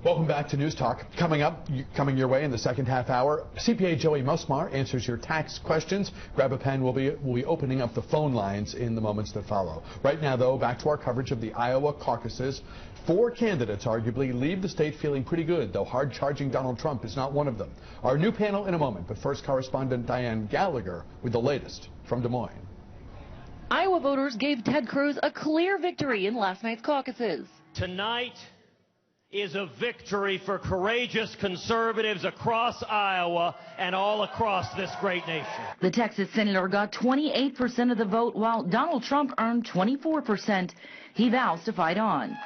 Welcome back to News Talk. Coming your way in the second half hour, CPA Joey Musmar answers your tax questions. Grab a pen. We'll be opening up the phone lines in the moments that follow. Right now, though, back to our coverage of the Iowa caucuses. 4 candidates arguably leave the state feeling pretty good, though hard-charging Donald Trump is not one of them. Our new panel in a moment, but first, correspondent Diane Gallagher with the latest from Des Moines. Iowa voters gave Ted Cruz a clear victory in last night's caucuses. Tonight is a victory for courageous conservatives across Iowa and all across this great nation. The Texas senator got 28% of the vote, while Donald Trump earned 24%. He vows to fight on.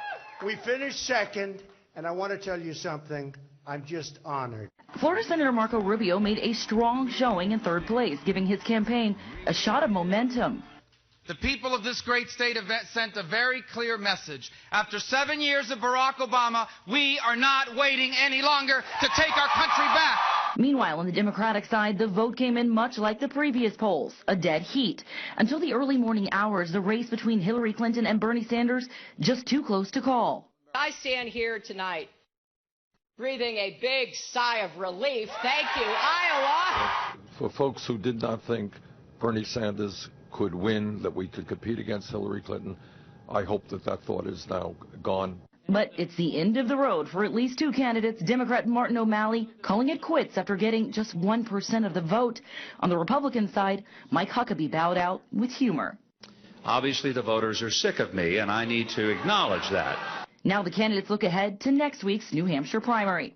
We finished second, and I want to tell you something. I'm just honored. Florida Senator Marco Rubio made a strong showing in third place, giving his campaign a shot of momentum. The people of this great state have sent a very clear message. After 7 years of Barack Obama, we are not waiting any longer to take our country back. Meanwhile, on the Democratic side, the vote came in much like the previous polls, a dead heat. Until the early morning hours, the race between Hillary Clinton and Bernie Sanders just too close to call. I stand here tonight breathing a big sigh of relief. Thank you, Iowa. For folks who did not think Bernie Sanders could win, that we could compete against Hillary Clinton, I hope that thought is now gone. But it's the end of the road for at least 2 candidates. Democrat Martin O'Malley calling it quits after getting just 1% of the vote. On the Republican side, Mike Huckabee bowed out with humor. Obviously, the voters are sick of me, and I need to acknowledge that. Now the candidates look ahead to next week's New Hampshire primary.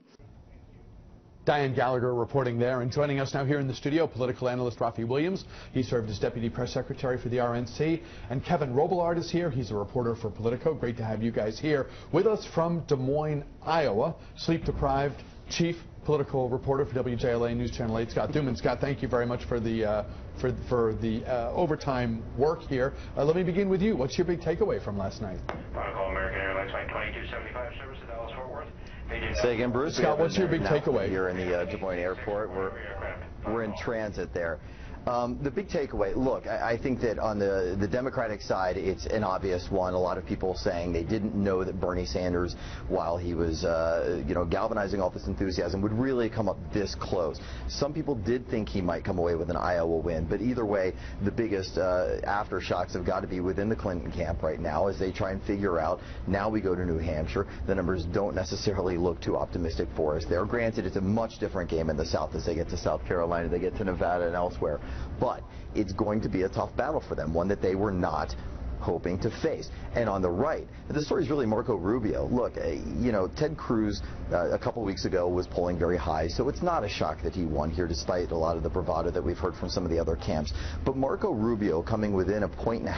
Diane Gallagher reporting there, and joining us now here in the studio, political analyst Rafi Williams. He served as deputy press secretary for the RNC. And Kevin Robillard is here. He's a reporter for Politico. Great to have you guys here with us from Des Moines, Iowa. Sleep-deprived chief political reporter for WJLA News Channel 8, Scott Duman. Scott, thank you very much for the overtime work here. Let me begin with you. What's your big takeaway from last night? Protocol American Airlines Flight 2275 service to Dallas-Fort Worth. Say again, Bruce. Scott, what's your big takeaway? Here in the Des Moines airport. We're in transit there. The big takeaway, look, I think that on the Democratic side, it's an obvious one. A lot of people saying they didn't know that Bernie Sanders, while he was, galvanizing all this enthusiasm, would really come up this close. Some people did think he might come away with an Iowa win, but either way, the biggest aftershocks have got to be within the Clinton camp right now as they try and figure out, now we go to New Hampshire. The numbers don't necessarily look too optimistic for us there. Granted, it's a much different game in the South as they get to South Carolina, they get to Nevada and elsewhere. But it's going to be a tough battle for them, one that they were not hoping to face. And on the right, the story is really Marco Rubio. Look, Ted Cruz a couple weeks ago was polling very high, so it's not a shock that he won here despite a lot of the bravado that we've heard from some of the other camps. But Marco Rubio coming within 1.5 points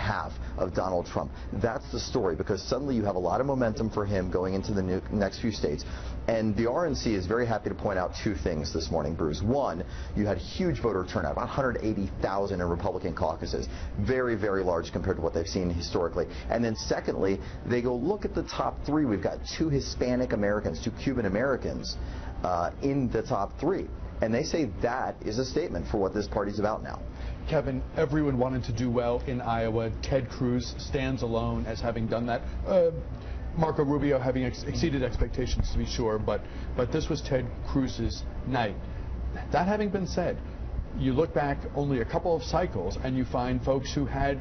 of Donald Trump, that's the story, because suddenly you have a lot of momentum for him going into the next few states. And the RNC is very happy to point out 2 things this morning, Bruce. One, you had huge voter turnout, about 180,000 in Republican caucuses. Very, very large compared to what they've seen historically. And then secondly, they go, look at the top 3. We've got 2 Hispanic Americans, 2 Cuban Americans in the top 3. And they say that is a statement for what this party's about now. Kevin, everyone wanted to do well in Iowa. Ted Cruz stands alone as having done that. Marco Rubio having exceeded expectations, to be sure, but this was Ted Cruz's night. That having been said, you look back only a couple of cycles and you find folks who had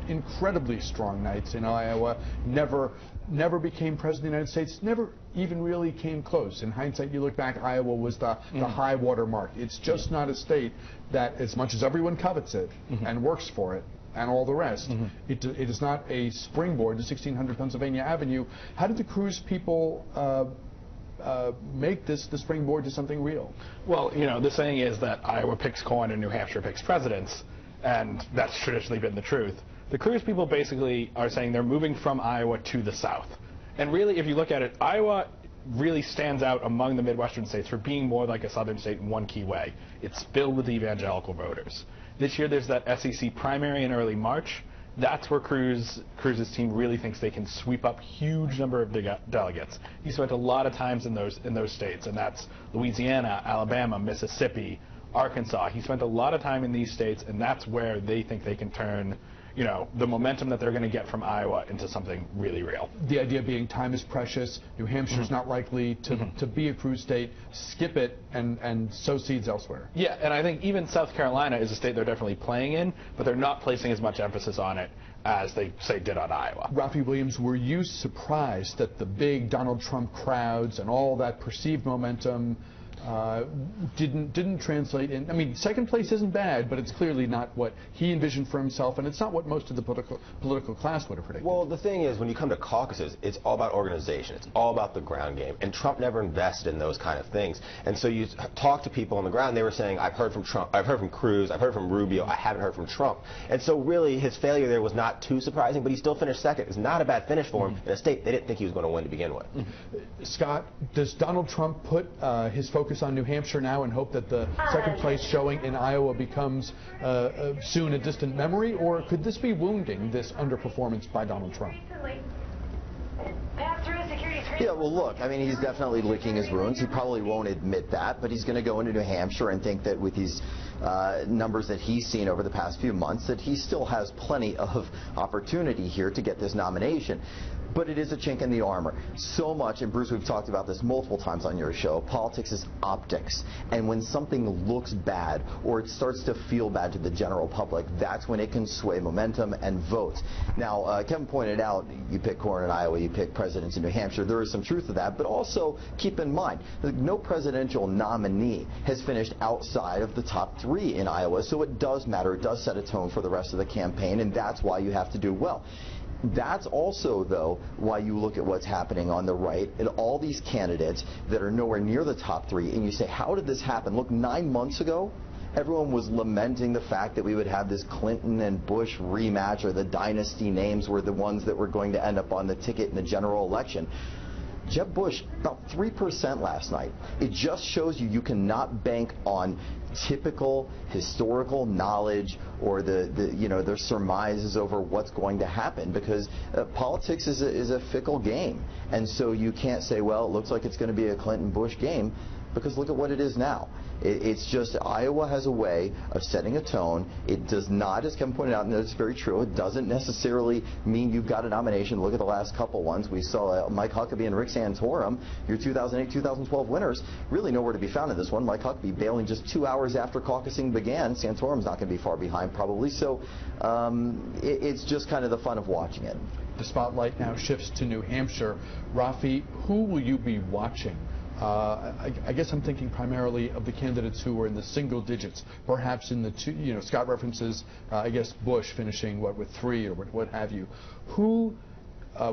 incredibly strong nights in Iowa, never became president of the United States, never even really came close. In hindsight, you look back, Iowa was the high water mark. It's just not a state that, as much as everyone covets it and works for it, and all the rest, it is not a springboard to 1600 Pennsylvania Avenue. How did the Cruz people make this the springboard to something real? Well, the saying is that Iowa picks corn and New Hampshire picks presidents, and that's traditionally been the truth. The Cruz people basically are saying they're moving from Iowa to the South. And really, if you look at it, Iowa really stands out among the Midwestern states for being more like a Southern state in one key way. It's filled with evangelical voters. This year there's that SEC primary in early March. That's where Cruz's team really thinks they can sweep up huge number of delegates. He spent a lot of times in those states, and that's Louisiana, Alabama, Mississippi, Arkansas. He spent a lot of time in these states, and that's where they think they can turn the momentum that they're going to get from Iowa into something really real. The idea being time is precious. New Hampshire's not likely to be a cruise state. Skip it and sow seeds elsewhere. Yeah, and I think even South Carolina is a state they're definitely playing in, but they're not placing as much emphasis on it as they, say, did on Iowa. Rafi Williams, were you surprised that the big Donald Trump crowds and all that perceived momentum didn't translate in? I mean, second place isn't bad, but it's clearly not what he envisioned for himself, and it's not what most of the political class would have predicted. Well, the thing is, when you come to caucuses, it's all about organization. It's all about the ground game, and Trump never invested in those kind of things. And so you talk to people on the ground, they were saying, I've heard from Trump, I've heard from Cruz, I've heard from Rubio, I haven't heard from Trump. And so really, his failure there was not too surprising, but he still finished second. It's not a bad finish for him in a state they didn't think he was going to win to begin with. Scott, does Donald Trump put his focus on New Hampshire now and hope that the second place showing in Iowa becomes soon a distant memory, or could this be wounding, this underperformance by Donald Trump? Yeah, well, look, I mean, he's definitely licking his wounds. He probably won't admit that, but he's going to go into New Hampshire and think that with these numbers that he's seen over the past few months, that he still has plenty of opportunity here to get this nomination. But it is a chink in the armor. So much, and Bruce, we've talked about this multiple times on your show, politics is optics. And when something looks bad or it starts to feel bad to the general public, that's when it can sway momentum and votes. Now, Kevin pointed out, you pick Cornyn in Iowa, you pick presidents in New Hampshire. There is some truth to that, but also keep in mind, no presidential nominee has finished outside of the top 3 in Iowa, so it does matter. It does set a tone for the rest of the campaign, and that's why you have to do well. That's also, though, why you look at what's happening on the right and all these candidates that are nowhere near the top 3, and you say, how did this happen? Look, 9 months ago, everyone was lamenting the fact that we would have this Clinton and Bush rematch, or the dynasty names were the ones that were going to end up on the ticket in the general election. Jeb Bush, about 3% last night. It just shows you cannot bank on typical historical knowledge or the surmises over what's going to happen, because politics is a fickle game, and so you can't say, well, it looks like it's going to be a Clinton-Bush game, because look at what it is now. It's just Iowa has a way of setting a tone. It does not, as Kevin pointed out, and that's very true, it doesn't necessarily mean you've got a nomination. Look at the last couple ones. We saw Mike Huckabee and Rick Santorum, your 2008-2012 winners, really nowhere to be found in this one. Mike Huckabee bailing just 2 hours after caucusing began. Santorum's not going to be far behind probably. So it's just kind of the fun of watching it. The spotlight now shifts to New Hampshire. Rafi, who will you be watching? I guess I'm thinking primarily of the candidates who were in the single digits, perhaps in the two, Scott references, I guess, Bush finishing, with 3 or what have you.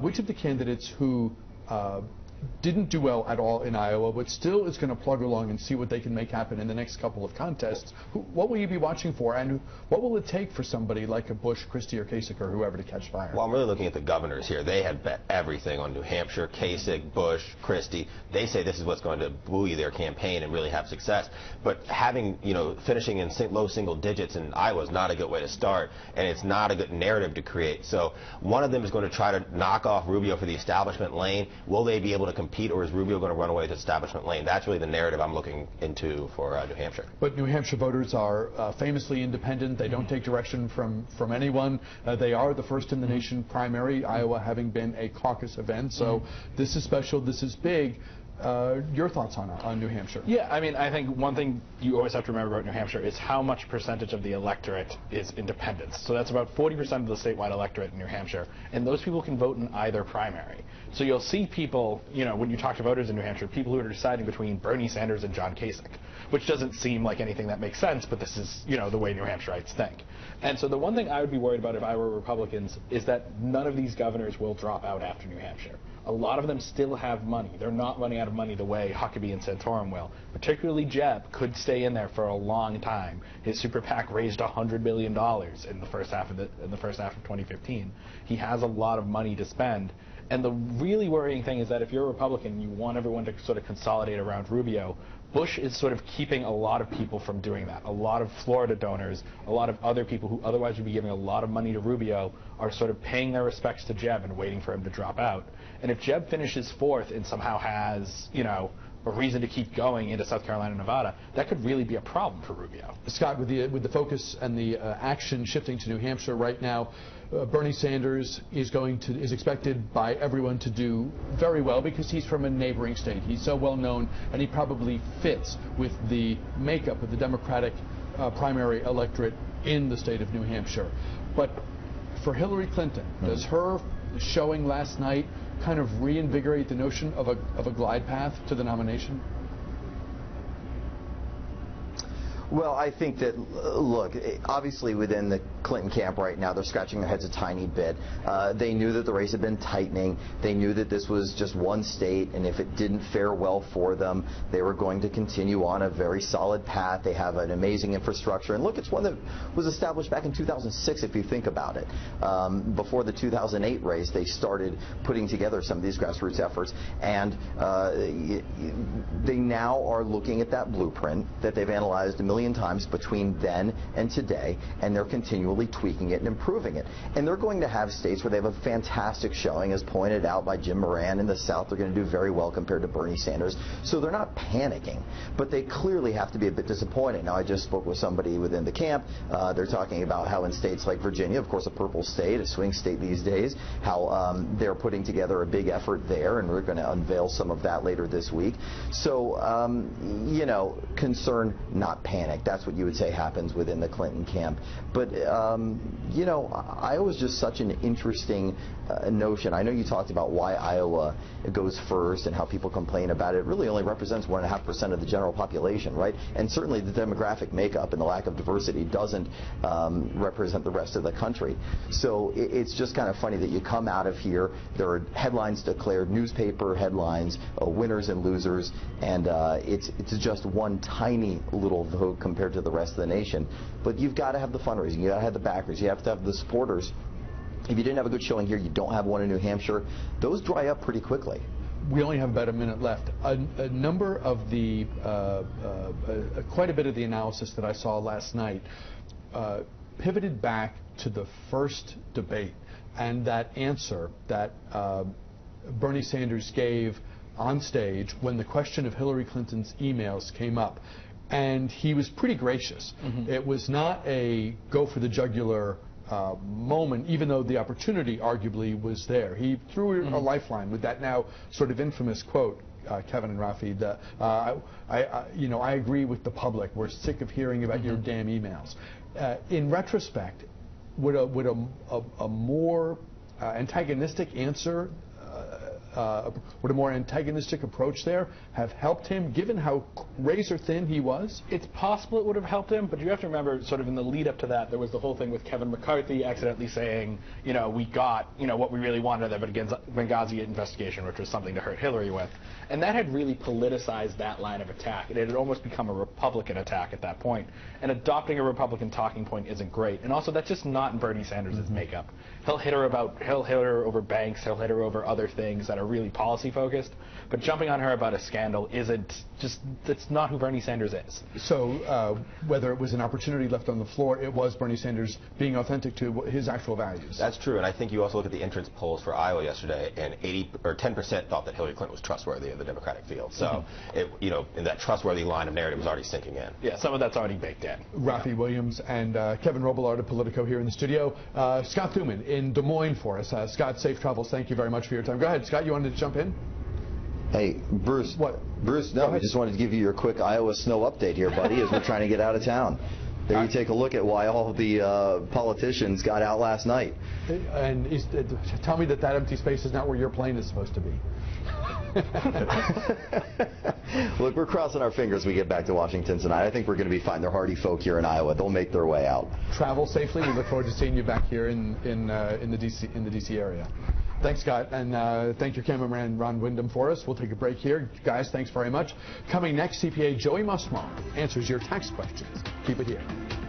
Which of the candidates who didn't do well at all in Iowa, but still is going to plug along and see what they can make happen in the next couple of contests, what will you be watching for, and what will it take for somebody like a Bush, Christie, or Kasich, or whoever to catch fire? Well, I'm really looking at the governors here. They had bet everything on New Hampshire, Kasich, Bush, Christie. They say this is what's going to buoy their campaign and really have success. But having, finishing in low single digits in Iowa is not a good way to start, and it's not a good narrative to create. So one of them is going to try to knock off Rubio for the establishment lane. Will they be able to compete, or is Rubio going to run away to the establishment lane? That's really the narrative I'm looking into for New Hampshire. But New Hampshire voters are famously independent. They don't take direction from anyone. They are the first in the nation primary, Iowa having been a caucus event. So this is special. This is big. Your thoughts on New Hampshire? Yeah, I mean, I think one thing you always have to remember about New Hampshire is how much percentage of the electorate is independents. So that's about 40% of the statewide electorate in New Hampshire, and those people can vote in either primary. So you'll see people, when you talk to voters in New Hampshire, people who are deciding between Bernie Sanders and John Kasich, which doesn't seem like anything that makes sense, but this is, the way New Hampshireites think. And so the one thing I would be worried about if I were Republicans is that none of these governors will drop out after New Hampshire. A lot of them still have money. They're not running out of money the way Huckabee and Santorum will. Particularly Jeb could stay in there for a long time. His super PAC raised $100 million in the first half of 2015. He has a lot of money to spend. And the really worrying thing is that if you're a Republican, you want everyone to sort of consolidate around Rubio, Bush is sort of keeping a lot of people from doing that. A lot of Florida donors, a lot of other people who otherwise would be giving a lot of money to Rubio are sort of paying their respects to Jeb and waiting for him to drop out. And if Jeb finishes fourth and somehow has, you know, a reason to keep going into South Carolina and Nevada, that could really be a problem for Rubio. Scott, with the focus and the action shifting to New Hampshire right now, Bernie Sanders is expected by everyone to do very well because he's from a neighboring state. He's so well known, and he probably fits with the makeup of the Democratic primary electorate in the state of New Hampshire. But for Hillary Clinton, does her showing last night kind of reinvigorate the notion of a glide path to the nomination? Well, I think that, look, obviously within the Clinton camp right now, they're scratching their heads a tiny bit. They knew that the race had been tightening. They knew that this was just one state, and if it didn't fare well for them, they were going to continue on a very solid path. They have an amazing infrastructure. And look, it's one that was established back in 2006, if you think about it. Before the 2008 race, they started putting together some of these grassroots efforts, and they now are looking at that blueprint that they've analyzed a million times between then and today, and they're continually tweaking it and improving it. And they're going to have states where they have a fantastic showing, as pointed out by Jim Moran. In the South, they're going to do very well compared to Bernie Sanders. So they're not panicking, but they clearly have to be a bit disappointed. Now, I just spoke with somebody within the camp. They're talking about how in states like Virginia, of course a purple state, a swing state these days, how they're putting together a big effort there, and we're going to unveil some of that later this week. So, you know, concern, not panic. That's what you would say happens within the Clinton camp. But, you know, Iowa's just such an interesting notion. I know you talked about why Iowa goes first and how people complain about it. It really only represents 1.5% of the general population, right? And certainly the demographic makeup and the lack of diversity doesn't represent the rest of the country. So it's just kind of funny that you come out of here, there are headlines declared, newspaper headlines, winners and losers, and it's just one tiny little vote compared to the rest of the nation. But you've got to have the fundraising, you've got to have the backers, you have to have the supporters. If you didn't have a good showing here, you don't have one in New Hampshire, those dry up pretty quickly. We only have about a minute left. A number of the, quite a bit of the analysis that I saw last night pivoted back to the first debate and that answer that Bernie Sanders gave on stage when the question of Hillary Clinton's emails came up. And he was pretty gracious. It was not a go for the jugular moment, even though the opportunity arguably was there. He threw a lifeline with that now sort of infamous quote, Kevin and Rafi, you know, I agree with the public. We're sick of hearing about your damn emails. In retrospect, would a more antagonistic answer, would a more antagonistic approach there have helped him, given how razor thin he was? It's possible it would have helped him, but you have to remember, sort of in the lead up to that, there was the whole thing with Kevin McCarthy accidentally saying, you know, we got, you know, what we really wanted of the Benghazi investigation, which was something to hurt Hillary with. And that had really politicized that line of attack. It had almost become a Republican attack at that point. And adopting a Republican talking point isn't great. And also, that's just not in Bernie Sanders' makeup. He'll hit her over banks, he'll hit her over other things that are really policy focused, but jumping on her about a scandal that's not who Bernie Sanders is. So whether it was an opportunity left on the floor, it was Bernie Sanders being authentic to his actual values. That's true, and I think you also look at the entrance polls for Iowa yesterday, and 10% thought that Hillary Clinton was trustworthy in the Democratic field. So, you know, in that trustworthy line of narrative was already sinking in. Yeah, some of that's already baked in. Rafi Williams and Kevin Robillard of Politico here in the studio. Scott Thuman in Des Moines for us. Scott, safe travels. Thank you very much for your time. Go ahead, Scott. You wanted to jump in? Hey, Bruce. What? Bruce, no, I just wanted to give you your quick Iowa snow update here, buddy, as we're trying to get out of town. There you take a look at why all of the politicians got out last night. And tell me that empty space is not where your plane is supposed to be. Look, we're crossing our fingers when we get back to Washington tonight. I think we're going to be fine. They're hardy folk here in Iowa. They'll make their way out. Travel safely. We look forward to seeing you back here in the DC area. Thanks, Scott, and thank your cameraman Ron Wyndham for us. We'll take a break here. Guys, thanks very much. Coming next, CPA Joey Musmar answers your tax questions. Keep it here.